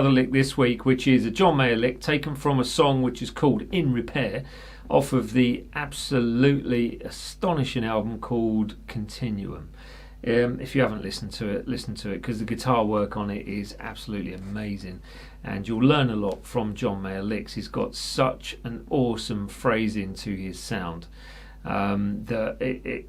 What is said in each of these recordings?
another lick this week, which is a John Mayer lick taken from a song which is called In Repair, off of the absolutely astonishing album called Continuum. If you haven't listened to it, listen to it, because the guitar work on it is absolutely amazing, and you'll learn a lot from John Mayer licks. He's got such an awesome phrasing to his sound that it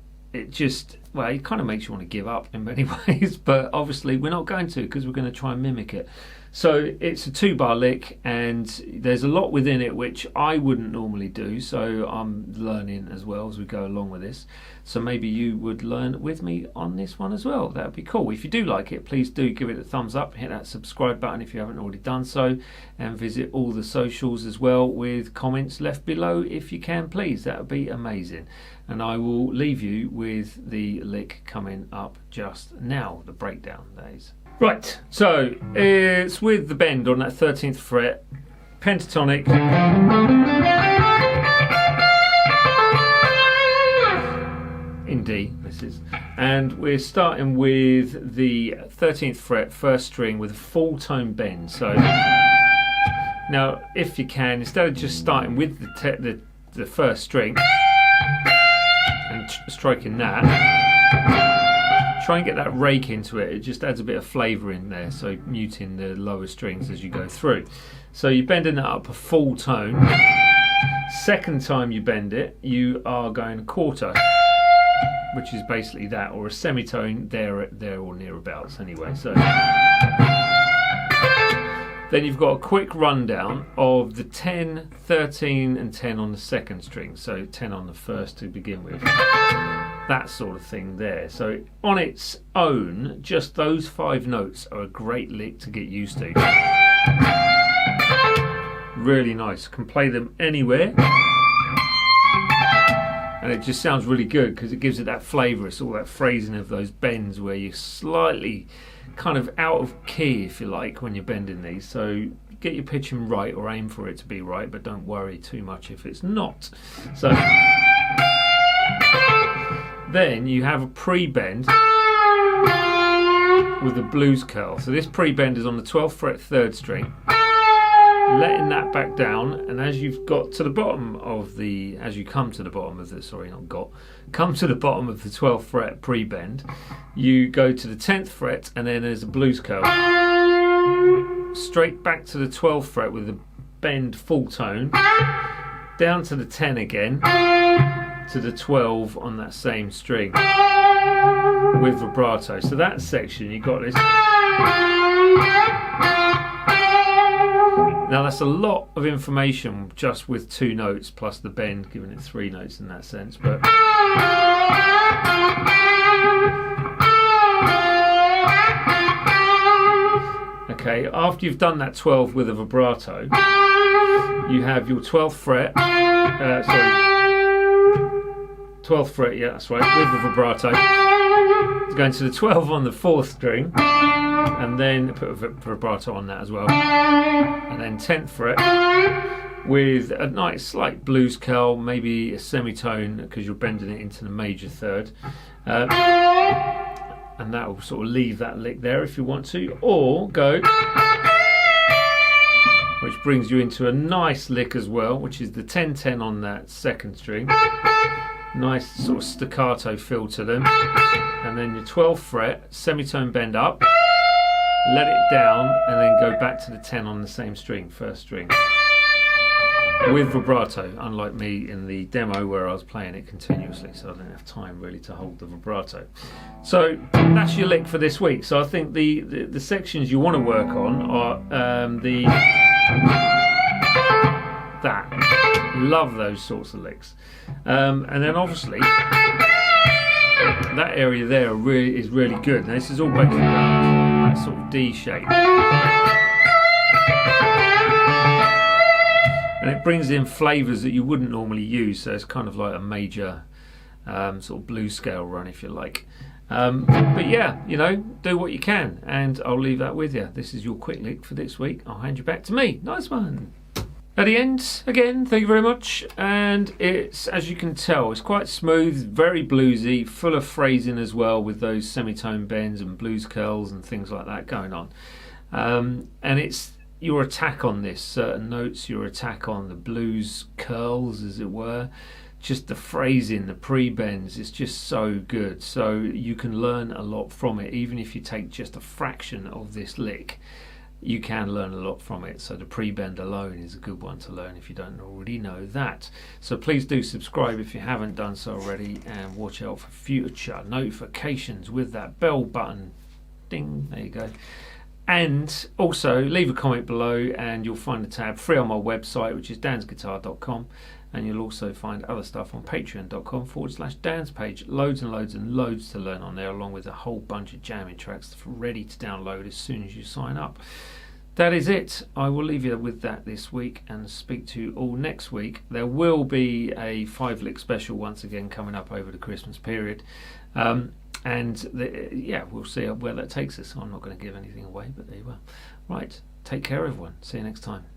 just, well, it kind of makes you want to give up in many ways, but obviously we're not going to, because we're going to try and mimic it. So it's a 2-bar lick, and there's a lot within it which I wouldn't normally do, so I'm learning as well as we go along with this. So maybe you would learn with me on this one as well. That would be cool. If you do like it, please do give it a thumbs up, hit that subscribe button if you haven't already done so, and visit all the socials as well with comments left below if you can, please. That would be amazing. And I will leave you with the lick coming up just now, the breakdown, that is. Right, so it's with the bend on that 13th fret, pentatonic, in D, this is, and we're starting with the 13th fret, first string, with a full tone bend. So now, if you can, instead of just starting with the first string and striking that, try and get that rake into it. It just adds a bit of flavour in there, so muting the lower strings as you go through. So you're bending that up a full tone. Second time you bend it, you are going a quarter, which is basically that, or a semitone there or nearabouts anyway. So then you've got a quick rundown of the 10, 13 and 10 on the second string, so 10 on the first to begin with. That sort of thing there. So on its own, just those 5 notes are a great lick to get used to. Really nice. Can play them anywhere, and it just sounds really good because it gives it that flavour. It's all that phrasing of those bends where you're slightly kind of out of key, if you like, when you're bending these. So get your pitching right, or aim for it to be right, but don't worry too much if it's not. So then you have a pre-bend with a blues curl. So this pre-bend is on the 12th fret, 3rd string, letting that back down, and as you've got to the bottom of the, as you come to the bottom of the, sorry, not got, come to the bottom of the 12th fret pre-bend, you go to the 10th fret, and then there's a blues curl. Straight back to the 12th fret with the bend full tone, down to the 10 again, to the 12 on that same string with vibrato. So that section, you got this. Now that's a lot of information just with 2 notes plus the bend, giving it 3 notes in that sense. But okay, after you've done that 12 with a vibrato, you have your 12th fret, 12th fret, yeah, that's right, with the vibrato. It's going to the 12 on the 4th string, and then put a vibrato on that as well. And then 10th fret with a nice slight blues curl, maybe a semitone because you're bending it into the major 3rd. And that will sort of leave that lick there if you want to, or go, which brings you into a nice lick as well, which is the 10-10 on that 2nd string. Nice sort of staccato feel to them, and then your 12th fret, semitone bend up, let it down, and then go back to the 10 on the same string, 1st string, with vibrato, unlike me in the demo where I was playing it continuously, so I don't have time really to hold the vibrato. So that's your lick for this week. So I think the sections you want to work on are that. Love those sorts of licks. And then obviously that area there is really good. Now this is all based around that sort of D shape. And it brings in flavours that you wouldn't normally use, so it's kind of like a major sort of blues scale run, if you like. But yeah, you know, do what you can, and I'll leave that with you. This is your quick lick for this week. I'll hand you back to me. Nice one. At the end, again, thank you very much. And it's, as you can tell, it's quite smooth, very bluesy, full of phrasing as well, with those semitone bends and blues curls and things like that going on. And it's your attack on this, certain notes, your attack on the blues curls, as it were, just the phrasing, the pre-bends, is just so good. So you can learn a lot from it. Even if you take just a fraction of this lick, you can learn a lot from it. So the pre-bend alone is a good one to learn if you don't already know that. So please do subscribe if you haven't done so already, and watch out for future notifications with that bell button. Ding, there you go. And also leave a comment below and you'll find a tab free on my website, which is dansguitar.com, and you'll also find other stuff on patreon.com/Dan's page. Loads and loads and loads to learn on there, along with a whole bunch of jamming tracks ready to download as soon as you sign up. That is it. I will leave you with that this week and speak to you all next week. There will be a 5-lick special once again coming up over the Christmas period. Yeah, we'll see where that takes us. I'm not going to give anything away, but there you are. Right, take care everyone. See you next time.